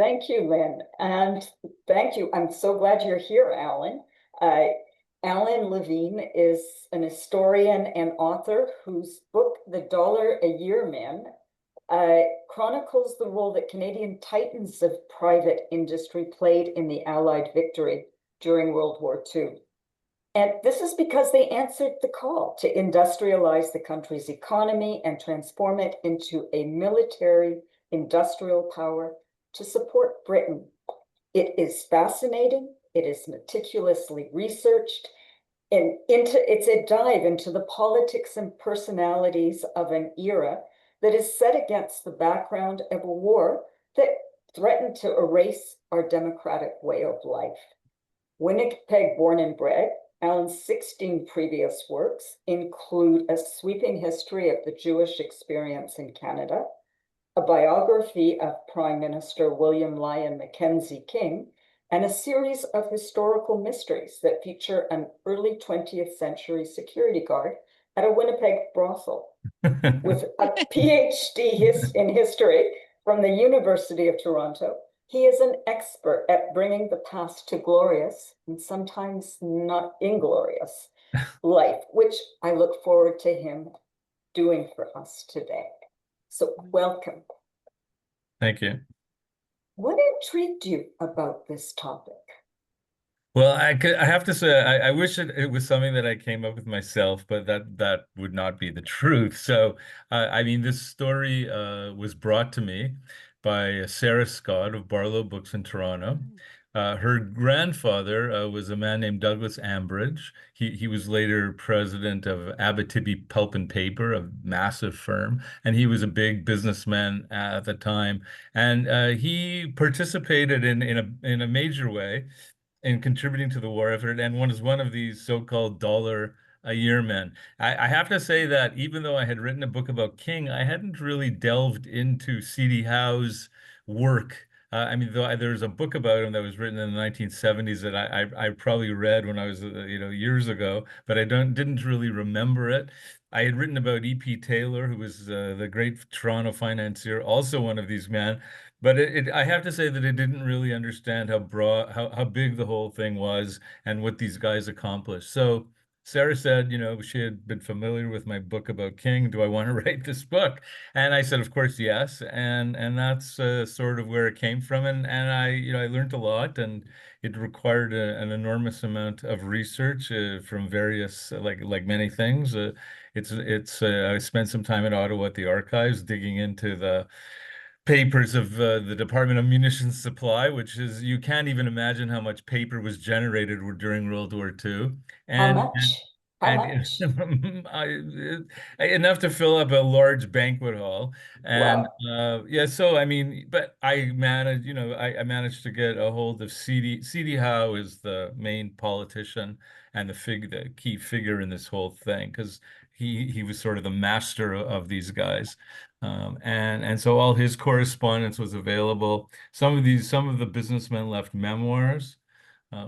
Thank you, Lynn. And thank you. I'm so glad you're here, Alan. Uh, Allan Levine is an historian and author whose book, The Dollar a Year Men, chronicles the role that Canadian titans of private industry played in the Allied victory during World War II. And this is because they answered the call to industrialize the country's economy and transform it into a military industrial power to support Britain. It is fascinating. It is meticulously researched. And it's a dive into the politics and personalities of an era that is set against the background of a war that threatened to erase our democratic way of life. Winnipeg born and bred, Allan's 16 previous works include a sweeping history of the Jewish experience in Canada, a biography of Prime Minister William Lyon Mackenzie King, and a series of historical mysteries that feature an early 20th century security guard at a Winnipeg brothel. With a PhD in history from the University of Toronto, he is an expert at bringing the past to glorious and sometimes not inglorious life, which I look forward to him doing for us today. So welcome. Thank you. What intrigued you about this topic? Well, I have to say, I wish it was something that I came up with myself, but that would not be the truth. So, I mean, this story was brought to me by Sarah Scott of Barlow Books in Toronto. Her grandfather was a man named Douglas Ambridge. He was later president of Abitibi Pulp and Paper, a massive firm, and he was a big businessman at the time. And he participated in a major way in contributing to the war effort, and one of these so-called dollar a year men. I have to say that even though I had written a book about King, I hadn't really delved into C.D. Howe's work. I mean, there's a book about him that was written in the 1970s that I probably read when I was years ago, but I didn't really remember it. I had written about E.P. Taylor, who was the great Toronto financier, also one of these men. But I have to say that it didn't really understand how broad, how big the whole thing was and what these guys accomplished. So Sarah said, she had been familiar with my book about King. Do I want to write this book? And I said, of course, yes. And that's sort of where it came from. And I learned a lot, and it required an enormous amount of research from various, like many things. I spent some time in Ottawa at the archives digging into the papers of the Department of Munitions Supply, which is, you can't even imagine how much paper was generated during World War II. How And much? How and much? enough to fill up a large banquet hall. And Wow. yeah, so I mean, but I managed to get a hold of CD Howe is the main politician and the key figure in this whole thing, because he was sort of the master of these guys. And so all his correspondence was available. Some of the businessmen left memoirs,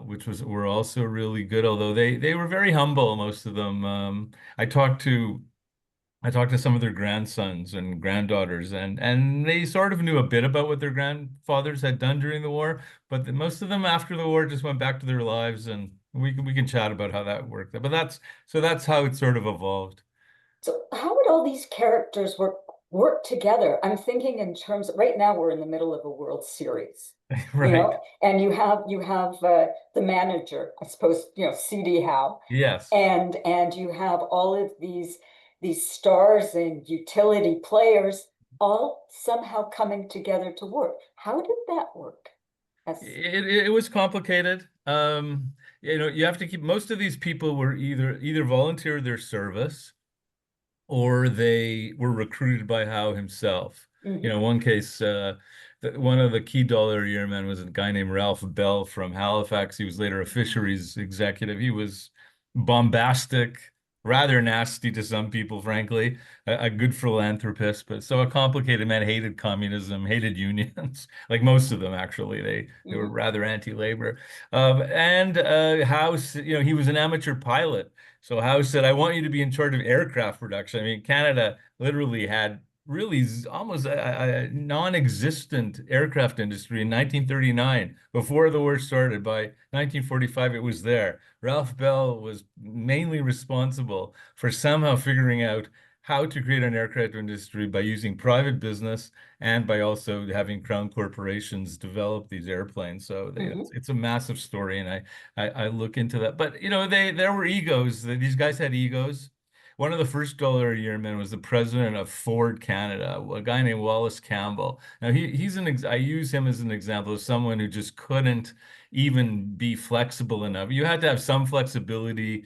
which were also really good, although they were very humble, most of them. I talked to some of their grandsons and granddaughters, and they sort of knew a bit about what their grandfathers had done during the war, but most of them after the war just went back to their lives, and we can chat about how that worked. But that's how it sort of evolved. So how would all these characters work together? I'm thinking in terms of, right now we're in the middle of a World Series, Right. and you have the manager, I suppose, CD Howe, Yes. and you have all of these stars and utility players all somehow coming together to work. How did that work? As It was complicated. You have to keep, most of these people were either volunteered their service or they were recruited by Howe himself. Mhm. One case, one of the key dollar a year men was a guy named Ralph Bell from Halifax. He was later a fisheries executive. He was bombastic, rather nasty to some people, frankly, a good philanthropist, but so a complicated man, hated communism, hated unions, like most of them, actually. They were Mhm. rather anti-labor. And Howe, he was an amateur pilot. So Howe said, I want you to be in charge of aircraft production. I mean, Canada literally had really almost a non-existent aircraft industry in 1939, before the war started. By 1945, it was there. Ralph Bell was mainly responsible for somehow figuring out how to create an aircraft industry by using private business and by also having crown corporations develop these airplanes. So Mhm. it's a massive story, and I look into that. But there were egos. These guys had egos. One of the first dollar a year men was the president of Ford Canada, a guy named Wallace Campbell. Now he's an ex I use him as an example of someone who just couldn't even be flexible enough. You had to have some flexibility.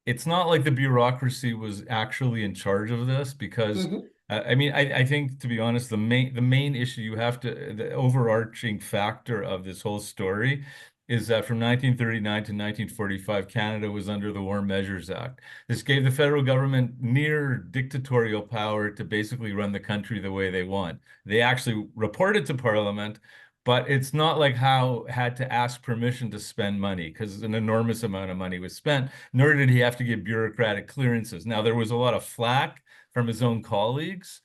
It's not like the bureaucracy was actually in charge of this because Mhm. I mean I think, to be honest, the main issue you have to the overarching factor of this whole story is that from 1939 to 1945, Canada was under the War Measures Act. This gave the federal government near dictatorial power to basically run the country the way they want. They actually reported to Parliament, but it's not like Howe had to ask permission to spend money because an enormous amount of money was spent, nor did he have to get bureaucratic clearances. Now, there was a lot of flack from his own colleagues,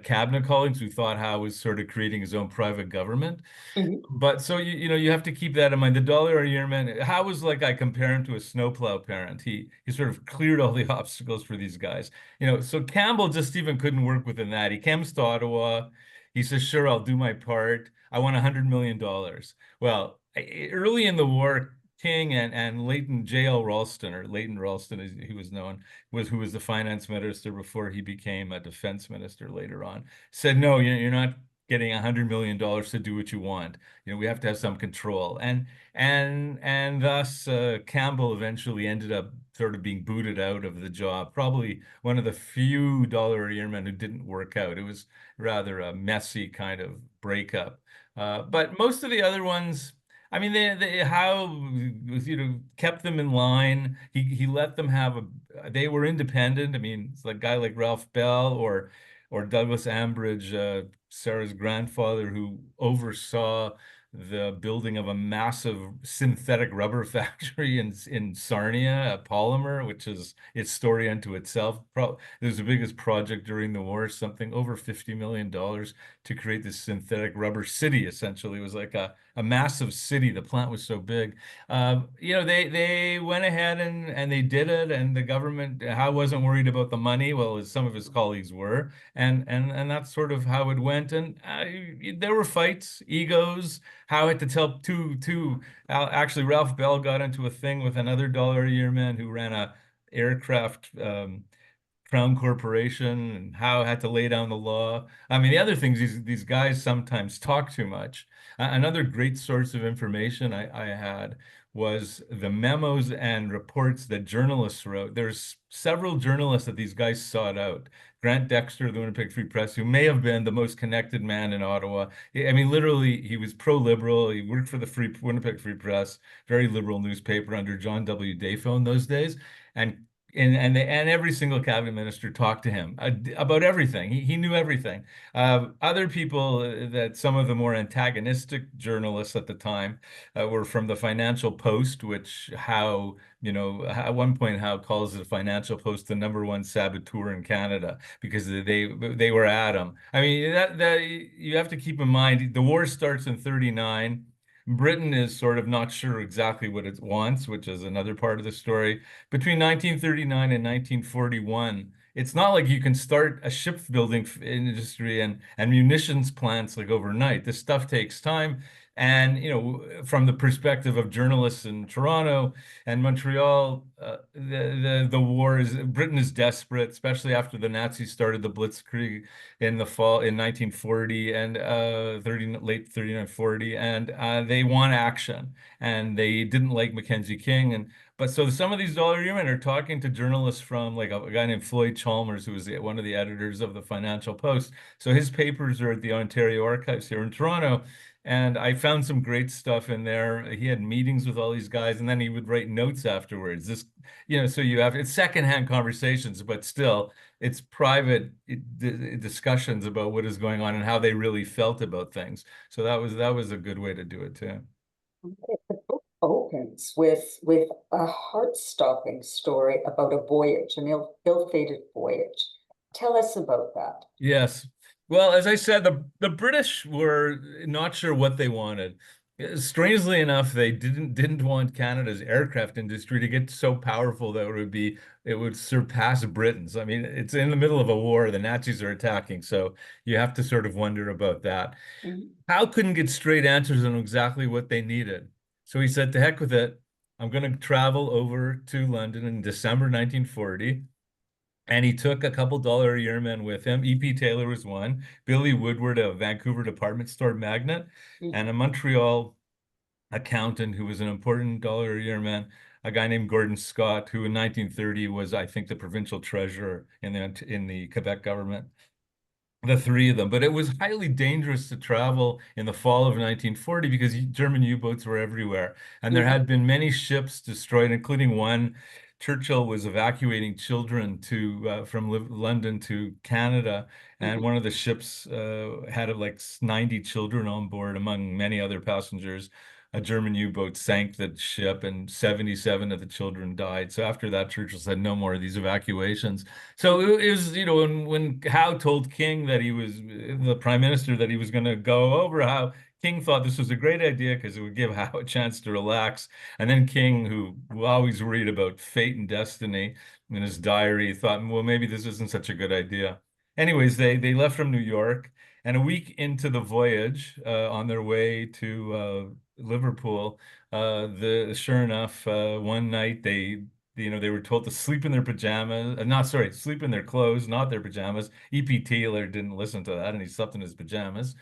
cabinet colleagues, who thought Howe was sort of creating his own private government. Mhm. But so you have to keep that in mind. The dollar a year man, how was, like, I compare him to a snowplow parent. He sort of cleared all the obstacles for these guys. So Campbell just even couldn't work within that. He comes to Ottawa. He says, "Sure, I'll do my part. I want $100 million." Well, early in the war, King and Leighton J.L. Ralston, or Leighton Ralston as he was known, who was the finance minister before he became a defense minister later on, said, "No, you're not getting $100 million to do what you want. We have to have some control." And thus Campbell eventually ended up sort of being booted out of the job. Probably one of the few dollar a year men who didn't work out. It was rather a messy kind of breakup. But most of the other ones, I mean, how kept them in line. He let them have they were independent. I mean, it's like a guy like Ralph Bell or Douglas Ambridge, Sarah's grandfather, who oversaw the building of a massive synthetic rubber factory in Sarnia, a polymer, which is its story unto itself. It was the biggest project during the war, something over $50 million to create this synthetic rubber city. Essentially, it was like a massive city. The plant was so big. They went ahead and they did it, and the government, Howe wasn't worried about the money, well, as some of his colleagues were, and that's sort of how it went. And there were fights, egos. Howe had to tell actually, Ralph Bell got into a thing with another dollar a year man who ran a aircraft Crown Corporation, and Howe had to lay down the law. I mean, the other things, these guys sometimes talk too much. Another great source of information I had was the memos and reports that journalists wrote. There's several journalists that these guys sought out. Grant Dexter of the Winnipeg Free Press, who may have been the most connected man in Ottawa. I mean, literally, he was pro-liberal. He worked for the Winnipeg Free Press, very liberal newspaper under John W. Defoe in those days. And and every single cabinet minister talked to him about everything. He knew everything. Other people, that some of the more antagonistic journalists at the time were from the Financial Post, which at one point Howe calls the Financial Post the #1 saboteur in Canada because they were at him. I mean, that you have to keep in mind, the war starts in 39. Britain is sort of not sure exactly what it wants, which is another part of the story. Between 1939 and 1941, it's not like you can start a shipbuilding industry and munitions plants like overnight. This stuff takes time. And, from the perspective of journalists in Toronto and Montreal, the war Britain is desperate, especially after the Nazis started the Blitzkrieg in the fall in 1940 and late 39, 40, and they want action, and they didn't like Mackenzie King. But so some of these dollar yearmen are talking to journalists from, like, a guy named Floyd Chalmers, who was one of the editors of the Financial Post. So his papers are at the Ontario Archives here in Toronto. And I found some great stuff in there. He had meetings with all these guys, and then he would write notes afterwards. So it's secondhand conversations, but still, it's private discussions about what is going on and how they really felt about things. So that was a good way to do it too. Okay, the book opens with a heart-stopping story about a voyage, an ill-fated voyage. Tell us about that. Yes. Well, as I said, the British were not sure what they wanted. Strangely enough, they didn't want Canada's aircraft industry to get so powerful that it would surpass Britain's. I mean, it's in the middle of a war, the Nazis are attacking, so you have to sort of wonder about that. Mhm, Howe couldn't get straight answers on exactly what they needed. So he said, to heck with it. I'm going to travel over to London in December 1940. And he took a couple dollar a year men with him. E.P. Taylor was one, Billy Woodward, a Vancouver department store magnate, and a mhm, Montreal accountant who was an important dollar a year man, a guy named Gordon Scott, who in 1930 was, I think, the provincial treasurer in the Quebec government. The three of them, but it was highly dangerous to travel in the fall of 1940 because German U-boats were everywhere, and there had mhm, been many ships destroyed, including one. Churchill was evacuating children from London to Canada, and mhm, one of the ships had like 90 children on board, among many other passengers. A German U-boat sank the ship, and 77 of the children died. So after that, Churchill said, "No more of these evacuations." So mhm. it was, when Howe told King that he was the prime minister that he was going to go over, how King thought this was a great idea because it would give Howe a chance to relax. And then King, who always worried about fate and destiny in his diary, thought, well, maybe this isn't such a good idea. Anyways, they left from New York, and a week into the voyage, on their way to Liverpool, the sure enough, one night they were told to sleep in their pajamas, not sorry, sleep in their clothes, not their pajamas. E.P. Taylor didn't listen to that, and he slept in his pajamas.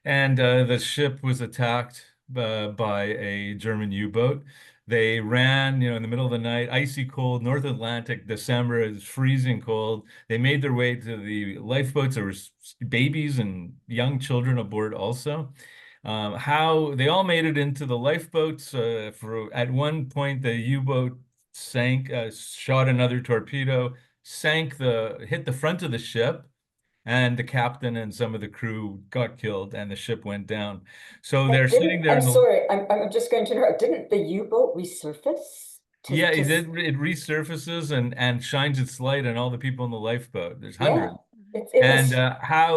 And the ship was attacked by a German U-boat. They ran, in the middle of the night, icy cold, North Atlantic, December, it was freezing cold. They made their way to the lifeboats. There were babies and young children aboard also. How they all made it into the lifeboats. For at one point, the U-boat sank, shot another torpedo, hit the front of the ship, and the captain and some of the crew got killed, and the ship went down. So And they're sitting didn't, there I'm in the sorry, I'm just going to interrupt. Didn't the U-boat resurface Yeah, to, it resurfaces and shines its light on all the people in the lifeboat. There's yeah, hundreds. it And was How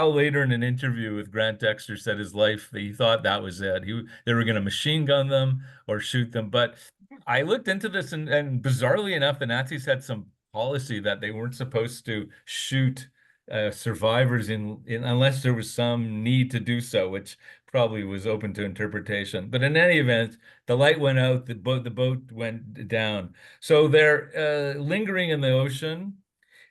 later in an interview with Grant Dexter said his life, he thought that was it. They were going to machine gun them or shoot them. But I looked into this, and bizarrely enough, the Nazis had some policy that they weren't supposed to shoot survivors unless there was some need to do so, which probably was open to interpretation. But in any event, the light went out, the boat went down. So they're lingering in the ocean.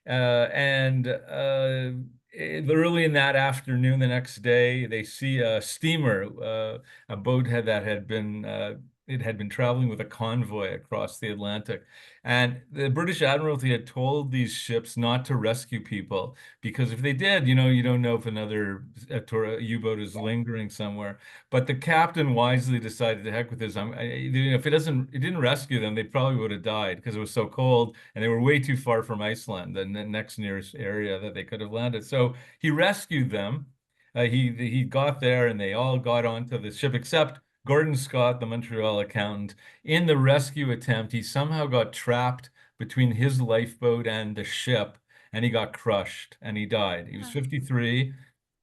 And early in that afternoon, the next day, they see a steamer, a boat that had been it had been traveling with a convoy across the Atlantic. And the British Admiralty had told these ships not to rescue people because if they did, you don't know if another U-boat is lingering somewhere. But the captain wisely decided to heck with this. If it didn't rescue them, they probably would have died because it was so cold and they were way too far from Iceland, the next nearest area that they could have landed. So he rescued them. He got there, and they all got onto the ship except Gordon Scott, the Montreal accountant. In the rescue attempt, he somehow got trapped between his lifeboat and the ship, and he got crushed and he died. He was 53.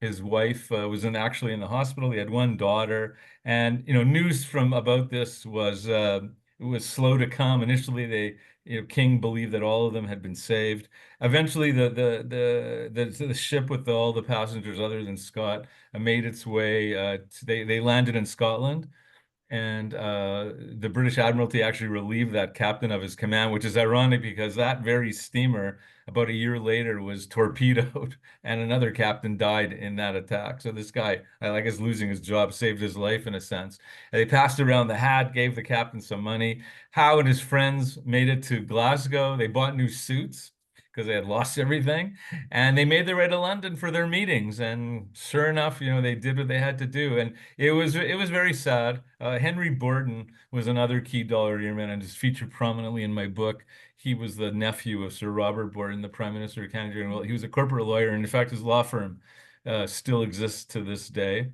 His wife was actually in the hospital. He had one daughter, and news from about this was it was slow to come. Initially, King believed that all of them had been saved. Eventually, the ship with all the passengers other than Scott made its way. They landed in Scotland, and the British Admiralty actually relieved that captain of his command, which is ironic because that very steamer, about a year later, was torpedoed, and another captain died in that attack. So this guy, I guess, losing his job saved his life in a sense. And they passed around the hat, gave the captain some money. Howe and his friends made it to Glasgow. They bought new suits because they had lost everything. And they made their way to London for their meetings. And sure enough, they did what they had to do. And it was very sad. Henry Borden was another key dollar year man and is featured prominently in my book. He was the nephew of Sir Robert Borden, the Prime Minister of Canada. Well, he was a corporate lawyer, and in fact, his law firm still exists to this day.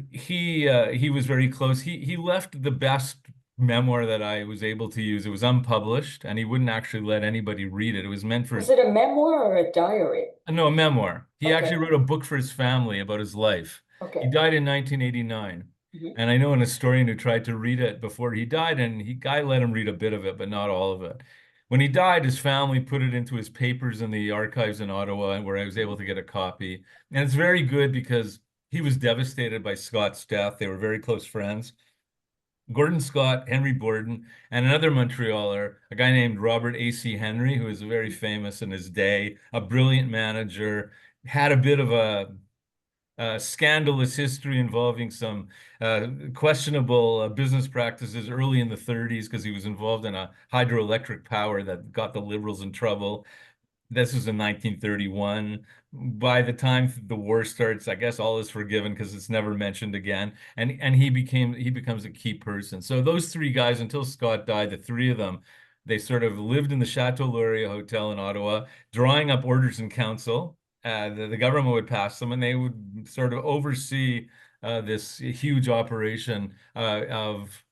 He was very close. He left the best memoir that I was able to use. It was unpublished, and he wouldn't actually let anybody read it. It was meant Was for it a memoir or a diary? no, a memoir. He actually Okay, wrote a book for his family about his life. He okay. died in 1989. Mhm. And I know an historian who tried to read it before he died, and guy let him read a bit of it, but not all of it. When he died, his family put it into his papers in the archives in Ottawa, where I was able Mhm. to get a copy. And it's very good because he was devastated by Scott's death. They were very close friends. Gordon Scott, Henry Borden, and another Montrealer, a guy named Robert A.C. Henry, who was very famous in his day, a brilliant manager, had a bit of a scandalous history involving some questionable business practices early in the 30s because he was involved in a hydroelectric power that got the Liberals in trouble. This was in 1931. By the time the war starts, I guess all is forgiven because it's never mentioned again. And he becomes a key person. So those three guys, until Scott died, the three of them, they sort of lived in the Chateau Laurier Hotel in Ottawa, drawing up orders in council. The government would pass them, and they would sort of oversee this huge operation of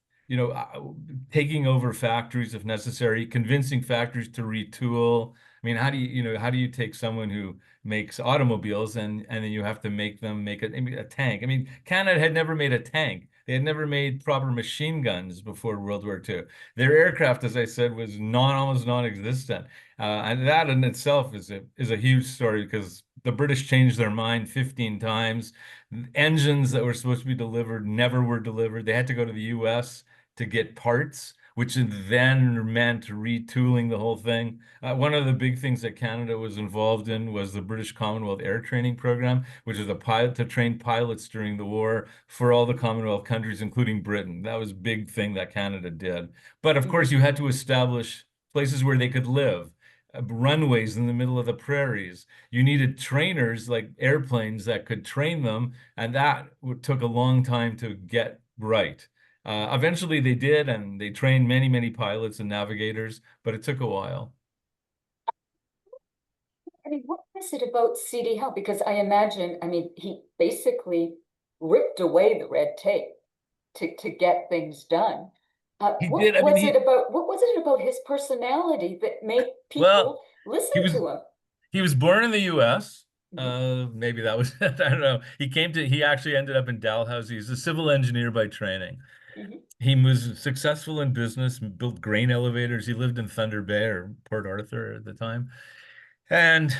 taking over factories if necessary, convincing factories to retool. I mean, how do you take someone who makes automobiles and then you have to make them make a tank? I mean, Canada had never made a tank. They had never made proper machine guns before World War II. Their aircraft, as I said, was almost non-existent. And that in itself is a huge story because the British changed their mind 15 times. Engines that were supposed to be delivered never were delivered. They had to go to the US to get parts, which then meant retooling the whole thing. One of the big things that Canada was involved in was the British Commonwealth Air Training Program, which is a pilot to train pilots during the war for all the Commonwealth countries, including Britain. That was a big thing that Canada did. But of course, Mhm. you had to establish places where they could live. Runways in the middle of the prairies. You needed trainers like airplanes that could train them, and that took a long time to get right. Eventually they did, and they trained many, many pilots and navigators, but it took a while. I mean, what is it about C.D. Howe? Because I imagine, I mean, he basically ripped away the red tape to get things done. He did. I mean, What was it about his personality that made well, people listen he was to him? he was born in the U.S. Mhm. Maybe that was I don't know. He actually ended up in Dalhousie. He's a civil engineer by training. Mhm. He was successful in business, built grain elevators. He lived in Thunder Bay or Port Arthur at the time. And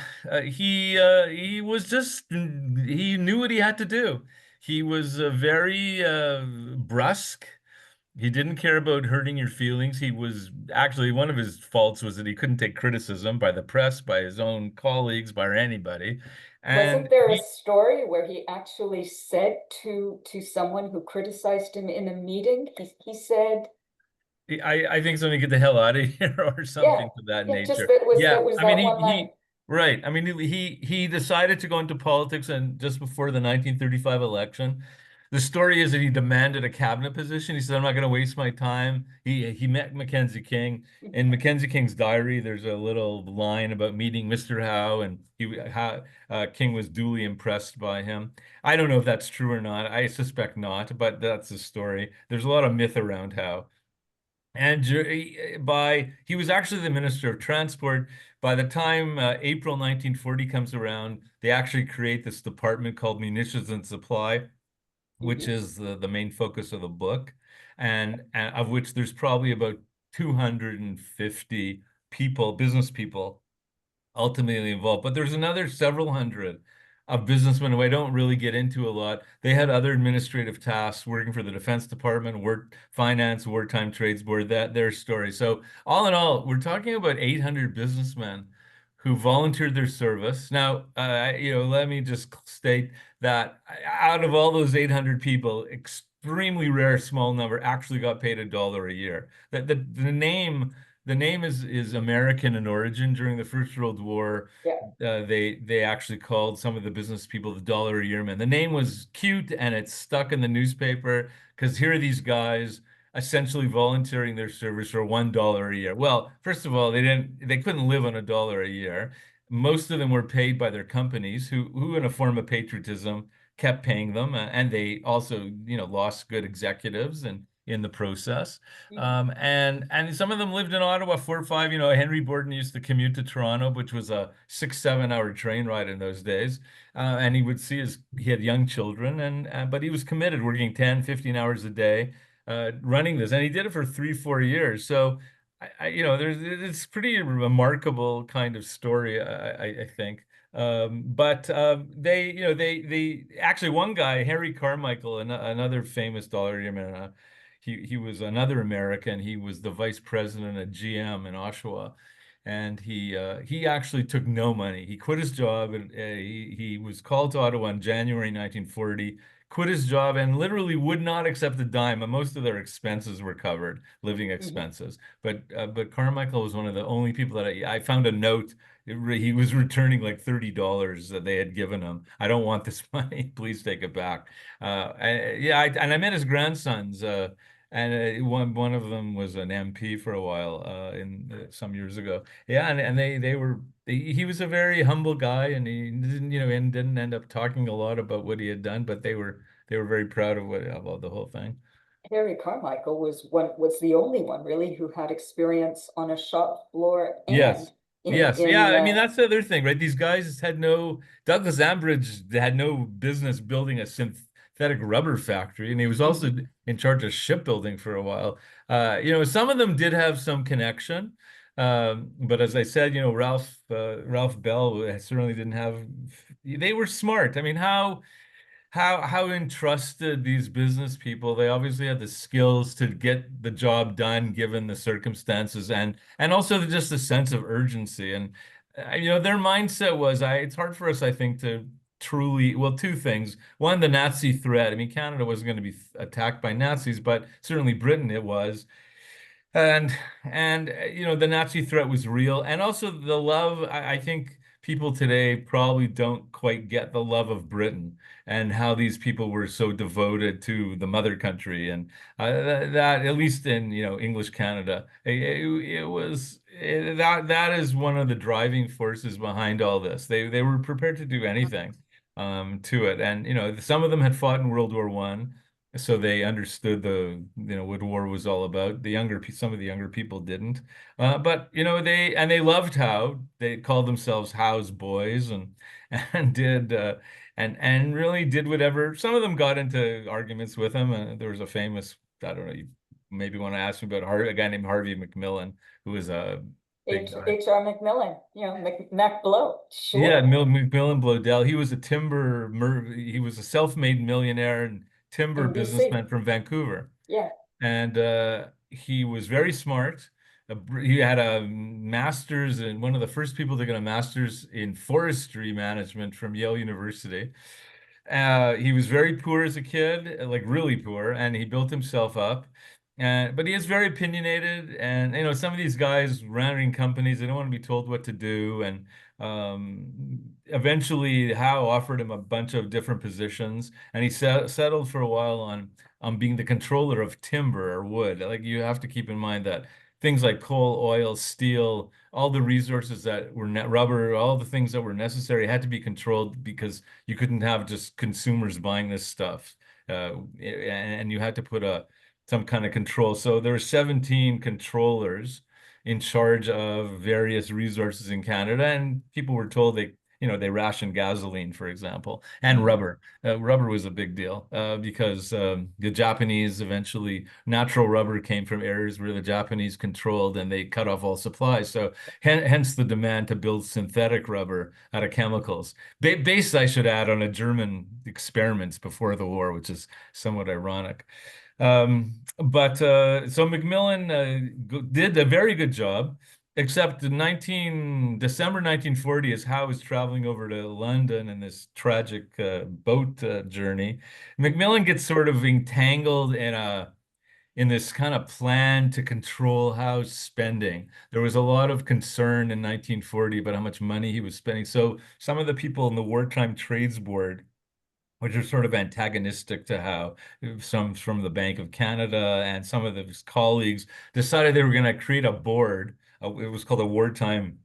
he was just he knew what he had to do. He was very brusque. He didn't care about hurting your feelings. He was actually one of his faults was that he couldn't take criticism by the press, by his own colleagues, by anybody. Wasn't And there a story where he actually said to someone who criticized him in a meeting, he said, I think something get the hell out of here or yeah, something to that yeah, just nature. that Yeah, was I mean that one line. right. I mean he decided to go into politics and just before the 1935 election. The story is that he demanded a cabinet position. He said, "I'm not going to waste my time." He met Mackenzie King. In Mackenzie King's diary, there's a little line about meeting Mr. Howe, and King was duly impressed by him. I don't know if that's true or not. I suspect not, but that's the story. There's a lot of myth around Howe. And he was actually the Minister of Transport. By the time April 1940 comes around, they actually create this department called Munitions and Supply, which Mhm. is the main focus of the book, and of which there's probably about 250 people, business people, ultimately involved. But there's another several hundred of businessmen who I don't really get into a lot. They had other administrative tasks working for the Defense Department, work finance, wartime trades board, that their story. So all in all, we're talking about 800 businessmen who volunteered their service. Now, let me just state that out of all those 800 people, extremely rare small number actually got paid $1 a year. The name is American in origin. During the First World War, Yeah. they actually called some of the business people the dollar a year men. The name was cute and it stuck in the newspaper because here are these guys essentially volunteering their service for $1 a year. Well, first of all, they couldn't live on $1 a year. Most of them were paid by their companies who in a form of patriotism kept paying them, and they also lost good executives and in the process. Mhm. And some of them lived in Ottawa 4 or 5. Henry Borden used to commute to Toronto, which was a 6, 7 hour train ride in those days. And he would see he had young children, but he was committed, working 10, 15 hours a day, running this, and he did it for 3, 4 years. So it's pretty remarkable kind of story, I think. But they actually, one guy, Harry Carmichael, another famous dollar man, he was another American. He was the vice president at GM in Oshawa, and he actually took no money. He quit his job, and he was called to Ottawa in January 1940. Quit his job and literally would not accept a dime. And most of their expenses were covered, living Mhm. expenses. But Carmichael was one of the only people that I found a note. He was returning like $30 that they had given him. I don't want this money. Please take it back. And I met his grandsons. And one of them was an MP for a while, in some years ago. Yeah, and they were he was a very humble guy, and he didn't end up talking a lot about what he had done, but they were very proud of what about the whole thing. Harry Carmichael was the only one really who had experience on a shop floor and Yes. in Yes. Yeah. in I mean, that's the other thing, right? These guys had Douglas Ambridge had no business building a synthetic rubber factory. And he was also Mhm. in charge of shipbuilding for a while. Some of them did have some connection. But as I said, Ralph Bell certainly didn't have, they were smart. I mean, how entrusted these business people, they obviously had the skills to get the job done given the circumstances, and also just the sense of urgency. And their mindset was, it's hard for us, I think, to truly, well, two things. One, the Nazi threat. I mean, Canada wasn't going to be attacked by Nazis, but certainly Britain it was. And the Nazi threat was real, and also the love. I think people today probably don't quite get the love of Britain and how these people were so devoted to the mother country, and that at least in English Canada, it was that is one of the driving forces behind all this. They were prepared to do anything to it, and some of them had fought in World War I. So they understood what war was all about. Some of the younger people didn't, but they loved Howe. They called themselves Howe's boys, and did and really did whatever. Some of them got into arguments with him. There was a famous, I don't know, you maybe want to ask me about a guy named Harvey McMillan, who was a big guy. H.R. Macmillan, Mac Blow, Yeah, sure. McMillan Bloedel. He was a self-made millionaire and timber In BC. businessman from Vancouver. Yeah. And he was very smart. He had a master's, and one of the first people to get a master's in forestry management from Yale University. He was very poor as a kid, like really poor, and he built himself up. But he is very opinionated, and some of these guys running companies, they don't want to be told what to do. And eventually, Howe offered him a bunch of different positions, and he settled for a while on being the controller of timber or wood. Like, you have to keep in mind that things like coal, oil, steel, all the resources that were net rubber, all the things that were necessary had to be controlled, because you couldn't have just consumers buying this stuff. And you had to put some kind of control. So there were 17 controllers in charge of various resources in Canada, and people were told they rationed gasoline, for example, and Mhm. rubber. Rubber was a big deal, because the Japanese, eventually natural rubber came from areas where the Japanese controlled, and they cut off all supplies. So hence the demand to build synthetic rubber out of chemicals. Based, I should add, on a German experiments before the war, which is somewhat ironic. But so McMillan did a very good job, except in December 1940, as Howe was traveling over to London in this tragic boat journey. McMillan gets sort of entangled in this kind of plan to control Howe's spending. There was a lot of concern in 1940 about how much money he was spending. So some of the people in the Wartime Trades Board, which are sort of antagonistic to Howe, some from the Bank of Canada and some of his colleagues, decided they were going to create a board. It was called a Wartime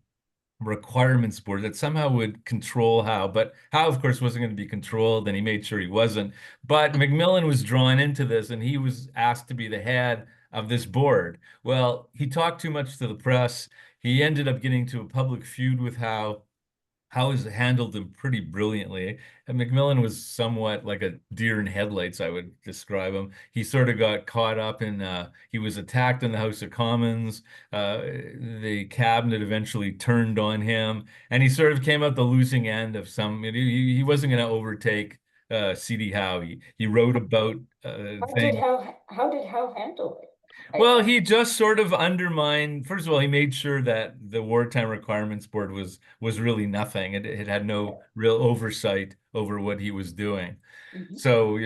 requirements board that somehow would control Howe, but Howe, of course, wasn't going to be controlled, and he made sure he wasn't. But Macmillan was drawn into this, and he was asked to be the head of this board. Well, he talked too much to the press. He ended up getting into a public feud with Howe. Howe has handled him pretty brilliantly. And Macmillan was somewhat like a deer in headlights, I would describe him. He sort of got caught up in, he was attacked in the House of Commons. The cabinet eventually turned on him, and he sort of came out the losing end of some, he wasn't going to overtake C.D. Howe. He wrote about things. How did Howe handle it? Well, he just sort of undermined. First of all, he made sure that the Wartime Requirements Board was really nothing. It had no real oversight over what he was doing. Mhm. So,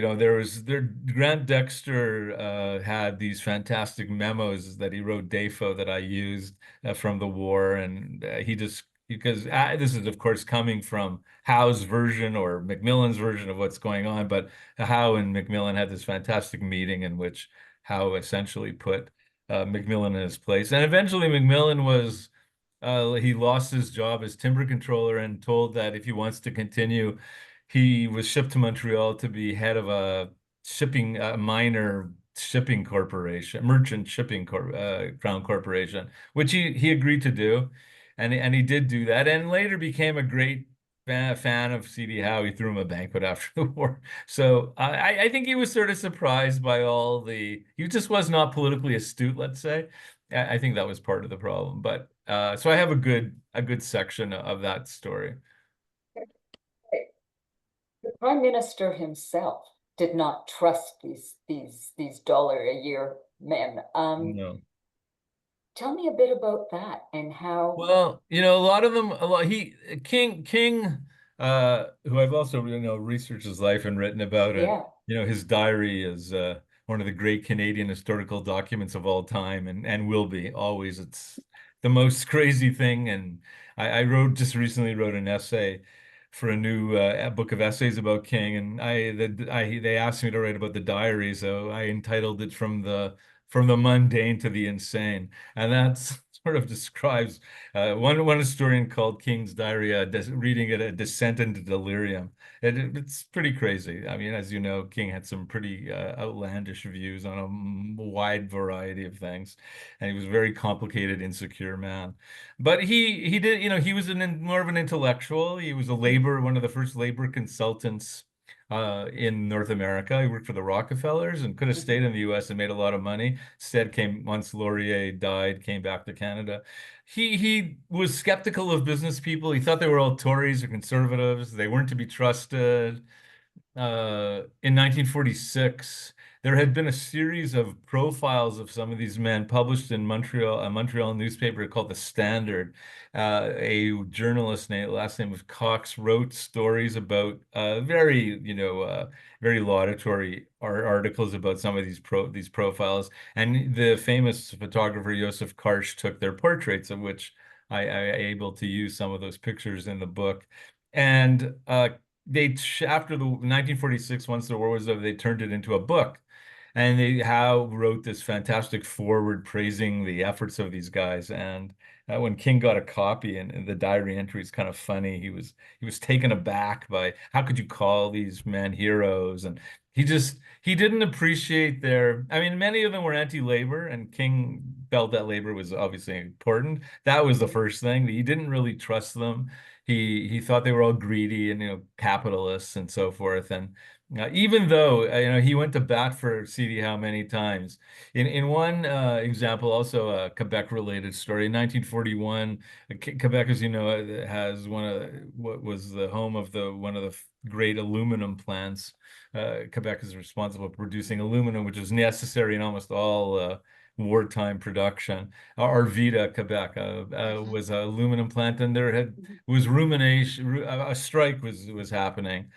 Grant Dexter had these fantastic memos that he wrote Defo that I used from the war, and he just because this is of course coming from Howe's version or Macmillan's version of what's going on, but Howe and Macmillan had this fantastic meeting in which Howe essentially put Macmillan in his place. And eventually Macmillan he lost his job as timber controller and told that if he wants to continue, he was shipped to Montreal to be head of a minor shipping corporation, merchant shipping crown corporation, which he agreed to do. And he did do that and later became a great fan of C.D. Howe. He threw him a banquet after the war. So I think he was sort of surprised by he just was not politically astute, let's say. I think that was part of the problem. But so I have a good section of that story. The Prime Minister himself did not trust these dollar-a-year men. No. Tell me a bit about that and how. Well, a lot of them, King, who I've also, researched his life and written about, and, Yeah. his diary is one of the great Canadian historical documents of all time and will be always. It's the most crazy thing. And I just recently wrote an essay for a new book of essays about King, and they asked me to write about the diary, so I entitled it From the Mundane to the Insane. And that's sort of describes one historian called King's Diary, reading it a descent into delirium. It's pretty crazy. I mean, as you know, King had some pretty outlandish views on a wide variety of things, and he was a very complicated, insecure man. But he did, he was more of an intellectual. He was one of the first labor consultants in North America. He worked for the Rockefellers and could have stayed in the US and made a lot of money. Instead, once Laurier died, came back to Canada. He was skeptical of business people. He thought they were all Tories or conservatives. They weren't to be trusted. In 1946, there had been a series of profiles of some of these men published in a Montreal newspaper called The Standard. A journalist last name was Cox, wrote stories about very laudatory articles about some of these profiles. And the famous photographer Joseph Karsh took their portraits, of which I able to use some of those pictures in the book. And after the 1946, once the war was over, they turned it into a book, and Howe wrote this fantastic foreword praising the efforts of these guys. And when King got a copy, and the diary entry is kind of funny, he was taken aback by how could you call these men heroes, and he didn't appreciate I mean, many of them were anti-labor, and King felt that labor was obviously important. That was the first thing. He didn't really trust them. He thought they were all greedy and capitalists and so forth. And even though he went to bat for C.D. Howe many times. In one example, also a Quebec-related story, in 1941, Quebec, as you know, has what was the home of one of the great aluminum plants. Quebec is responsible for producing aluminum, which is necessary in almost all wartime production. Arvida, Quebec, was an aluminum plant, and there was a strike was happening.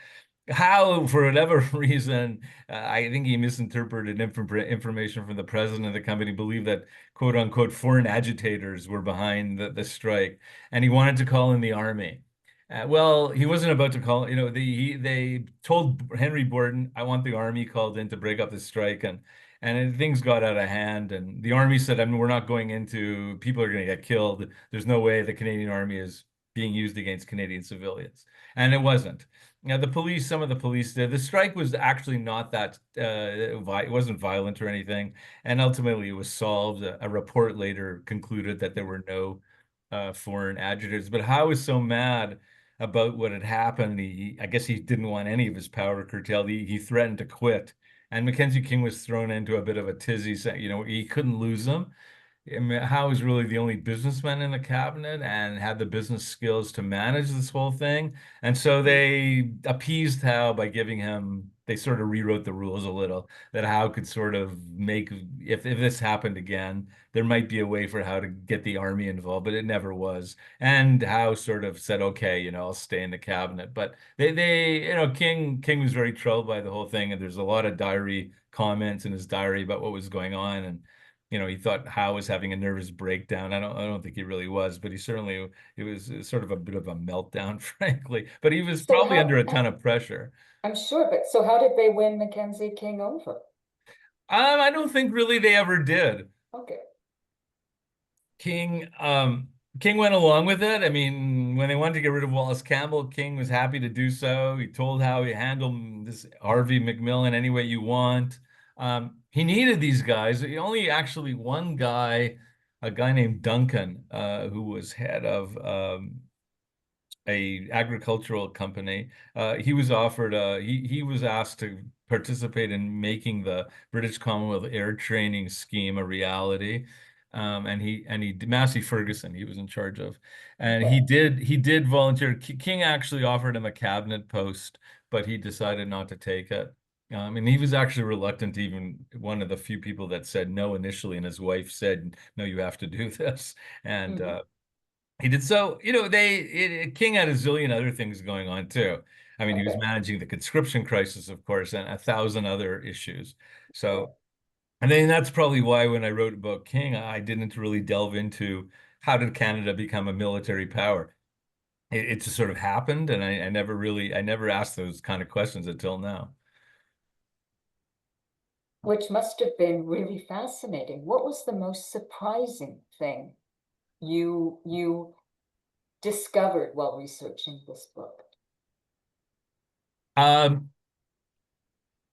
How, for whatever reason, I think he misinterpreted information from the president of the company, believed that quote unquote foreign agitators were behind the strike, and he wanted to call in the army. Well, he wasn't about to call, they told Henry Borden, I want the army called in to break up the strike, and things got out of hand, and the army said, I mean, we're not going into, people are going to get killed. There's no way the Canadian army is being used against Canadian civilians. And it wasn't. Now, some of the police did. The strike was actually not that, it wasn't violent or anything. And ultimately it was solved. A report later concluded that there were no foreign agitators. But Howe was so mad about what had happened. I guess he didn't want any of his power curtailed. He threatened to quit. And Mackenzie King was thrown into a bit of a tizzy, saying, he couldn't lose him. I mean, Howe was really the only businessman in the cabinet and had the business skills to manage this whole thing. And so Mhm. they appeased Howe by giving him, they sort of rewrote the rules a little, that Howe could sort of make, if this happened again, there might be a way for Howe to get the army involved, but it never was. And Howe sort of said, okay, I'll stay in the cabinet. But King was very troubled by the whole thing. And there's a lot of diary comments in his diary about what was going on. And he thought Howe was having a nervous breakdown. I don't think he really was, but it was sort of a bit of a meltdown, frankly. But he was So probably under a ton of pressure. I'm sure, but so how did they win Mackenzie King over? I don't think really they ever did. Okay. King, King went along with it. I mean, when they wanted to get rid of Wallace Campbell, King was happy to do so. He told how he handled this Harvey McMillan any way you want. He needed these guys. He only actually one guy, a guy named Duncan, who was head of a agricultural company. He was offered he was asked to participate in making the British Commonwealth air training scheme a reality. And he Massey Ferguson he was in charge of, and Okay. he did volunteer. King actually offered him a cabinet post, but he decided not to take it. And he was actually reluctant, even one of the few people that said no initially, and his wife said, no, you have to do this. And Hmm. he did so, King had a zillion other things going on too. I mean, he was Okay. managing the conscription crisis, of course, and a thousand other issues. Sure. So, and then that's probably why when I wrote about King, I didn't really delve into how did Canada become a military power. It just sort of happened, and I never asked those kind of questions until now. Which must have been really fascinating. What was the most surprising thing you discovered while researching this book? Um,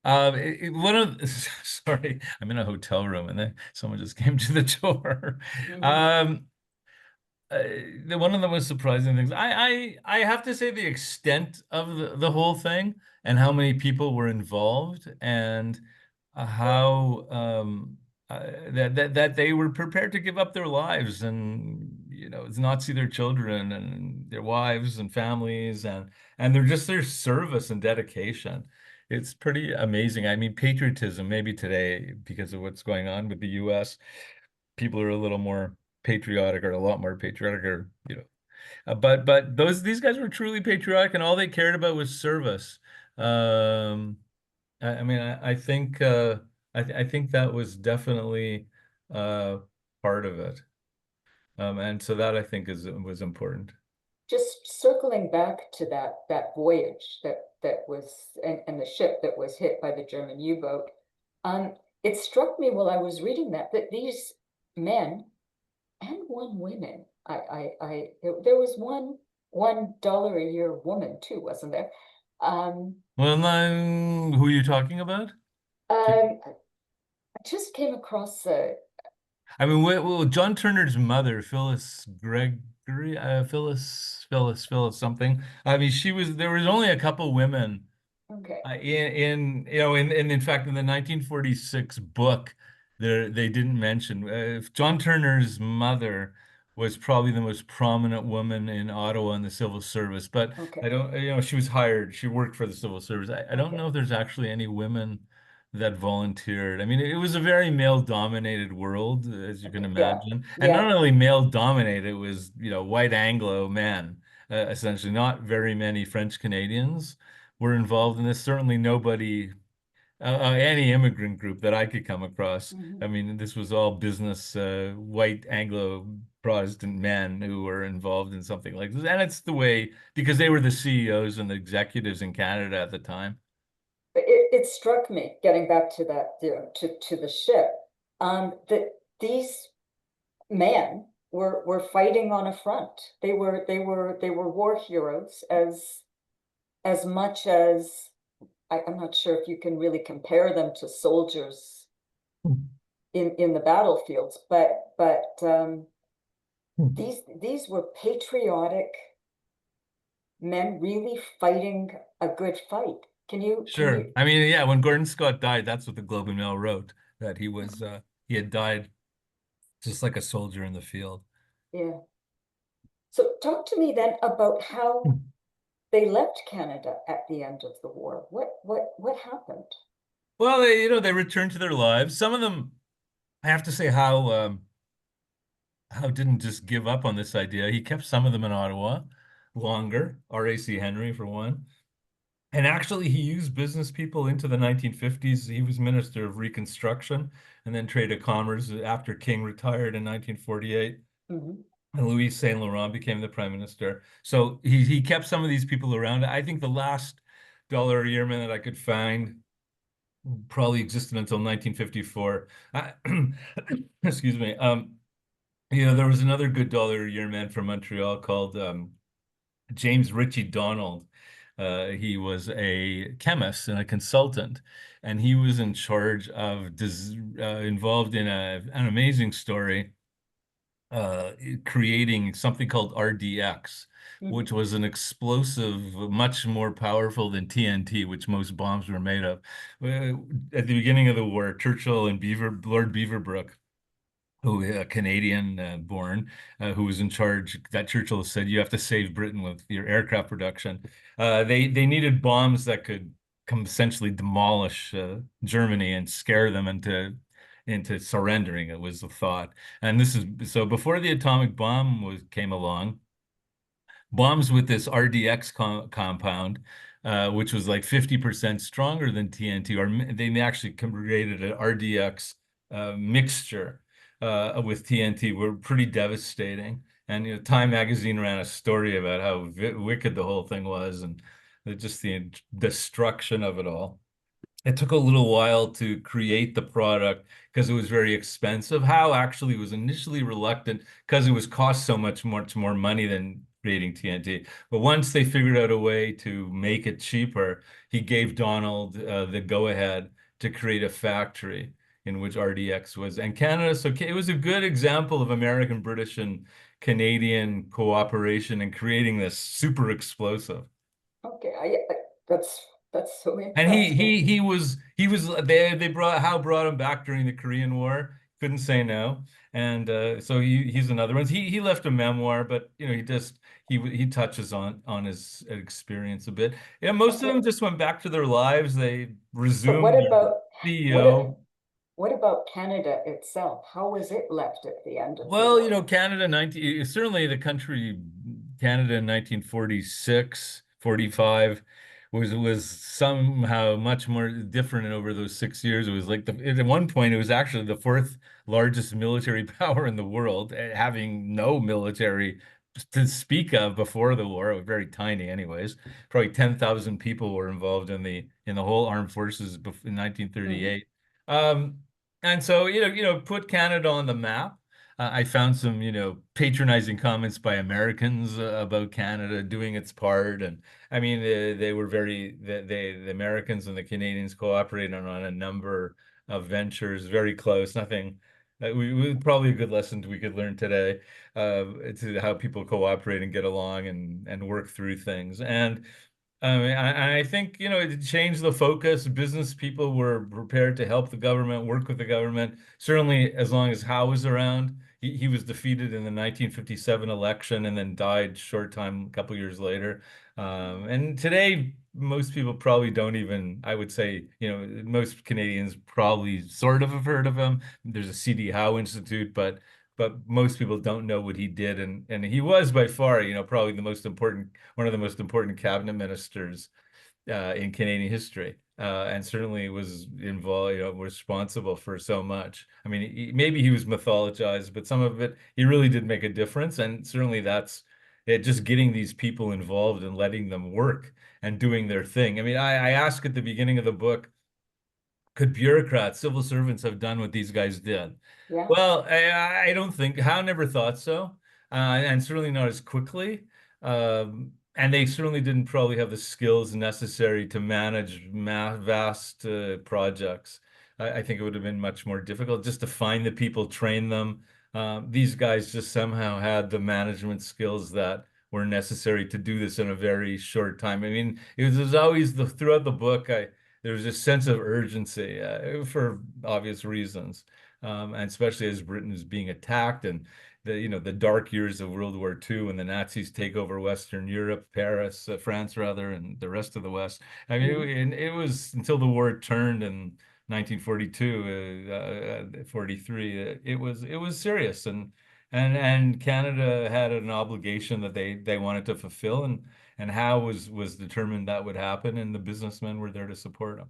one of sorry, I'm in a hotel room and then someone just came to the door. Hmm. Um, uh, One of the most surprising things, I have to say the extent of the whole thing and how many people were involved and how that they were prepared to give up their lives and not see their children and their wives and families and they're just their service and dedication. It's pretty amazing. I mean, patriotism, maybe today, because of what's going on with the US, people are a little more patriotic or a lot more patriotic or but these guys were truly patriotic and all they cared about was service. I mean I think I think that was definitely uh part of it. And so that I think is was important. Just circling back to that voyage that was and the ship that was hit by the German U-boat, it struck me while I was reading that these men and one women, there was $1 a year woman too, wasn't there? Um, Well, now, who are you talking about? I just came across I mean, well, John Turner's mother, Phyllis Gregory, Phyllis something. I mean, there was only a couple women okay, in fact, in the 1946 book, they didn't mention John Turner's mother was probably the most prominent woman in Ottawa in the civil service, but okay, I don't, she was hired, she worked for the civil service. I don't okay, know if there's actually any women that volunteered. I mean, it was a very male-dominated world, as you can okay, yeah, imagine, and yeah. not only male-dominated, it was, white Anglo men, essentially, not very many French Canadians were involved in this. Certainly nobody, any immigrant group that I could come across. Mhm. I mean, this was all business, white Anglo Protestant men who were involved in something like this. And it's the way, because they were the CEOs and the executives in Canada at the time. It struck me, getting back to that, to the ship, that these men were fighting on a front. They were war heroes as much as I'm not sure if you can really compare them to soldiers in the battlefields, but these were patriotic men really fighting a good fight. Can you Sure. I mean, yeah, when Gordon Scott died, that's what the Globe and Mail wrote, that he had died just like a soldier in the field. yeah. So talk to me then about how they left Canada at the end of the war. What happened? Well, they returned to their lives. Some of them, I have to say, Howe didn't just give up on this idea. He kept some of them in Ottawa longer, R.A.C. Henry for one. And actually, he used business people into the 1950s. He was Minister of Reconstruction and then Trade and Commerce after King retired in 1948. Mhm. And Louis Saint Laurent became the Prime Minister. So he kept some of these people around. I think the last dollar a year man that I could find probably existed until 1954. Excuse me. There was another good dollar a year man from Montreal called James Ritchie Donald. He was a chemist and a consultant, and he was in charge of involved in an amazing story, uh, creating something called RDX, which Mhm. was an explosive much more powerful than TNT, which most bombs were made of. Uh, at the beginning of the war, Churchill and Lord Beaverbrook, who a Canadian born, who was in charge, that Churchill said, you have to save Britain with your aircraft production. They needed bombs that could essentially demolish Germany and scare them into surrendering. It was the thought. And this is so before the atomic bomb came along, bombs with this RDX compound, which was like 50% stronger than TNT, or they actually created an RDX mixture with TNT, were pretty devastating. And Time magazine ran a story about how wicked the whole thing was and just the destruction of it all. It took a little while to create the product because it was very expensive. Howe actually was initially reluctant because it was cost so much more money than creating TNT. But once they figured out a way to make it cheaper, he gave Donald the go-ahead to create a factory in which RDX was. And Canada, so it was a good example of American, British, and Canadian cooperation in creating this super explosive. Okay, that's so And interesting. he was they brought Howe brought him back during the Korean War. Couldn't say no. And so he's another one. He left a memoir, but he touches on his experience a bit. Yeah, most of Okay, them just went back to their lives. They but resumed their what a- CEO. what about Canada itself? How was it left at the end of the Well, war? Canada 19 certainly the country Canada in 1946, 45 was somehow much more different over those 6 years. It was like at one point it was actually the fourth largest military power in the world, having no military to speak of before the war. It was very tiny anyways. Probably 10,000 people were involved in the whole armed forces in Mhm. 1938. Um, and so, put Canada on the map. I found some, patronizing comments by Americans about Canada doing its part, and I mean, they were the Americans and the Canadians cooperated on a number of ventures, very close. Nothing. Probably a good lesson we could learn today, to how people cooperate and get along and work through things. And I think, it changed the focus. Business people were prepared to help the government, work with the government, certainly as long as Howe was around. He was defeated in the 1957 election and then died short time, a couple years later. And today, most people probably don't even, I would say, most Canadians probably sort of have heard of him. There's a C.D. Howe Institute, but most people don't know what he did. And he was by far, probably one of the most important cabinet ministers in Canadian history. and certainly was involved, responsible for so much. I mean, maybe he was mythologized, but some of it, he really did make a difference. And certainly that's it, just getting these people involved and letting them work and doing their thing. I mean, I ask at the beginning of the book, could bureaucrats, civil servants have done what these guys did? Yeah, Well, I don't think, Howe never thought so, and certainly not as quickly. And they certainly didn't probably have the skills necessary to manage vast projects. I think it would have been much more difficult just to find the people, train them. These guys just somehow had the management skills that were necessary to do this in a very short time. I mean, it was always throughout the book, there was a sense of urgency for obvious reasons, and especially as Britain is being attacked and the dark years of World War II when the Nazis take over Western Europe, Paris, France rather, and the rest of the West. I mean, hmm, it was until the war turned in 1942, 43. It was serious, and Canada had an obligation that they wanted to fulfill, and Howe was determined that would happen, and the businessmen were there to support him.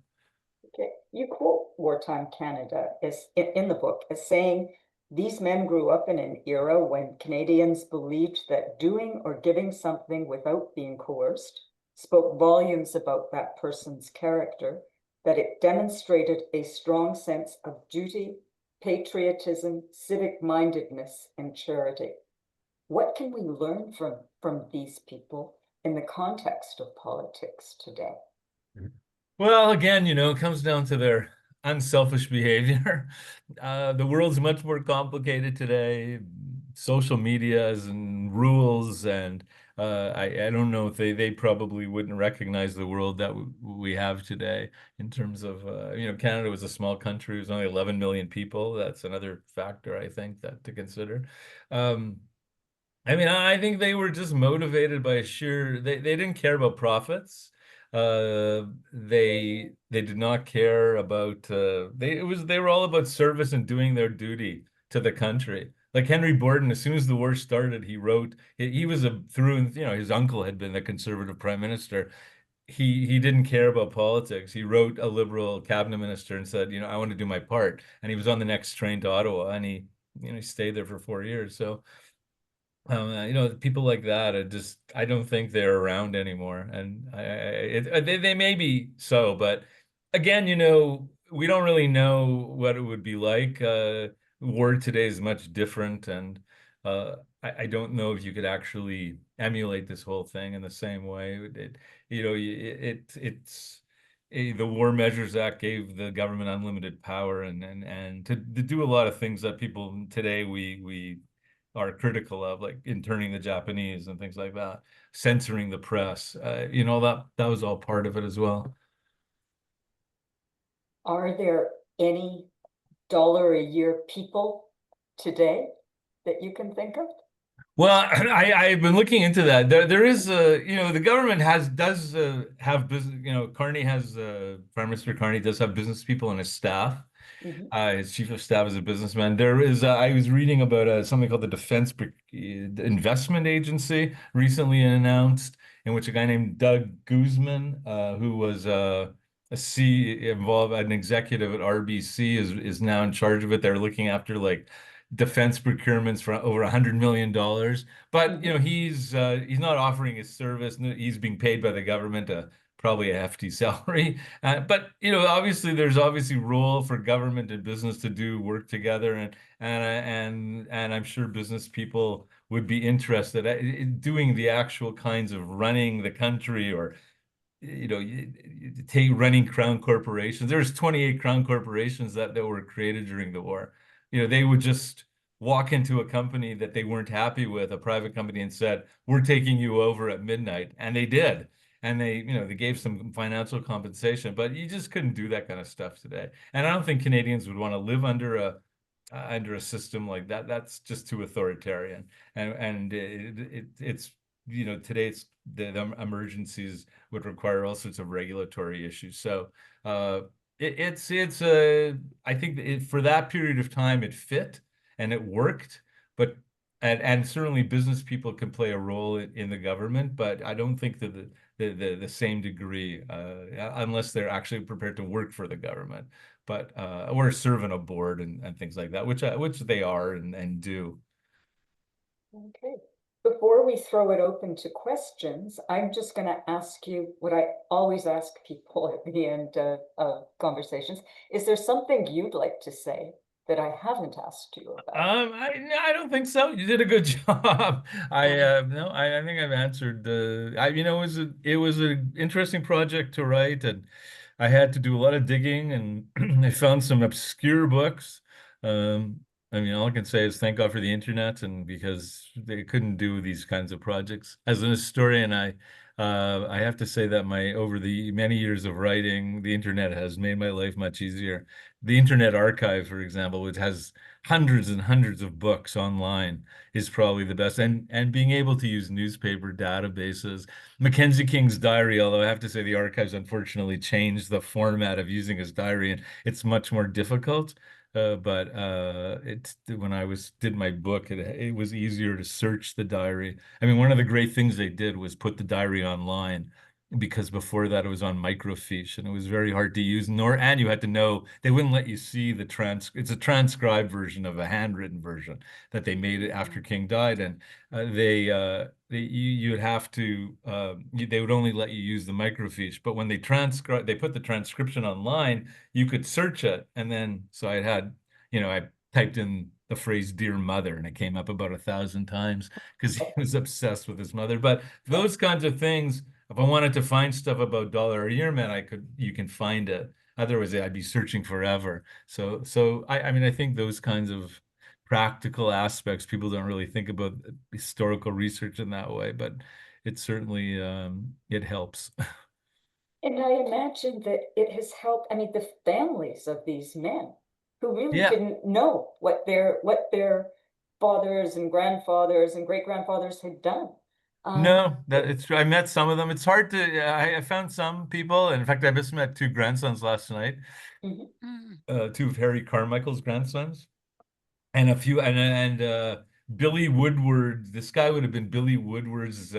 okay. You quote wartime Canada as in the book as saying these men grew up in an era when Canadians believed that doing or giving something without being coerced spoke volumes about that person's character, that it demonstrated a strong sense of duty, patriotism, civic mindedness, and charity. What can we learn from these people in the context of politics today? Well, again, it comes down to their unselfish behavior. The world's much more complicated today. Social medias and rules, and I don't know if they probably wouldn't recognize the world that we have today in terms of Canada was a small country. It was only 11 million people. That's another factor I think that to consider. Um, I mean, I think they were just motivated by they didn't care about profits. They did not care about they were all about service and doing their duty to the country. Like Henry Borden, as soon as the war started, he wrote he was a through and his uncle had been the conservative prime minister. He didn't care about politics. He wrote a liberal cabinet minister and said, I want to do my part. And he was on the next train to Ottawa, and he stayed there for 4 years. So people like that, I don't think they're around anymore. And they may be so, but again, we don't really know what it would be like. Word today is much different, and I don't know if you could actually emulate this whole thing in the same way. The War Measures Act gave the government unlimited power and to do a lot of things that people today we are critical of, like interning the Japanese and things like that, censoring the press. That was all part of it as well. Are there any dollar a year people today that you can think of? Well, I've been looking into that. There is the government does have business. Carney has Prime Minister Carney does have business people on his staff. Mhm. His chief of staff is a businessman. There is, I was reading about something called the Investment Agency recently announced, in which a guy named Doug Guzman, who was an executive at RBC, is now in charge of it. They're looking after like defense procurements for over $100 million. But Mhm. he's not offering his service. He's being paid by the government probably a hefty salary. But obviously, there's obviously role for government and business to do work together, and I'm sure business people would be interested in doing the actual kinds of running the country, or take running crown corporations. There's 28 crown corporations that were created during the war. They would just walk into a company that they weren't happy with, a private company, and said, "We're taking you over at midnight," and they did. And they gave some financial compensation, but you just couldn't do that kind of stuff today. And I don't think Canadians would want to live under a system like that. That's just too authoritarian. And today the emergencies would require all sorts of regulatory issues. So I think for that period of time it fit and it worked, but and certainly business people can play a role in the government, but I don't think that the same degree, unless they're actually prepared to work for the government, but or serve on a board and things like that, which they are and do. Okay. Before we throw it open to questions, I'm just going to ask you what I always ask people at the end of conversations. Is there something you'd like to say that I haven't asked you about? I don't think so. You did a good job. Um, No, I think I've answered it was an interesting project to write, and I had to do a lot of digging, and I found some obscure books. Um, I mean, all I can say is thank God for the internet, and because they couldn't do these kinds of projects. As an historian, I have to say that my over the many years of writing, the internet has made my life much easier. The Internet Archive, for example, which has hundreds and hundreds of books online, is probably the best. And being able to use newspaper databases. Mackenzie King's diary, although I have to say the archives unfortunately changed the format of using his diary, and it's much more difficult. But it's when I was did my book, it was easier to search the diary. I mean, one of the great things they did was put the diary online, because before that it was on microfiche and it was very hard to use, and you had to know they wouldn't let you see the it's a transcribed version of a handwritten version that they made it after King died. And you'd have to they would only let you use the microfiche, but when they put the transcription online, you could search it. And then so I typed in the phrase "dear mother" and it came up about 1,000 times because he was obsessed with his mother. But those kinds of things, if I wanted to find stuff about Dollar a Year Man, you can find it. Otherwise, I'd be searching forever. I mean, I think those kinds of practical aspects, people don't really think about historical research in that way, but it certainly it helps. and I imagine that it has helped, I mean, the families of these men who really Yeah. didn't know what their fathers and grandfathers and great-grandfathers had done. No, that It, it's true. I met some of them. It's hard to, I found some people. In fact, I just met two grandsons last night, mhm, Mm. two of Harry Carmichael's grandsons. And a few and Billy Woodward, this guy would have been Billy Woodward's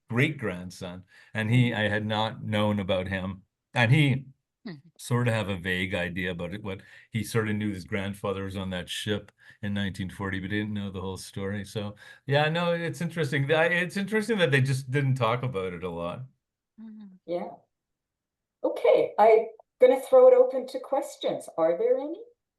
great grandson, and mhm. I had not known about him, and he Mm. sort of have a vague idea about it. What he sort of knew his grandfather was on that ship in 1940, but he didn't know the whole story. So yeah, no, it's interesting. It's interesting that they just didn't talk about it a lot. Mm. Yeah. Okay, I'm going to throw it open to questions. Are there any?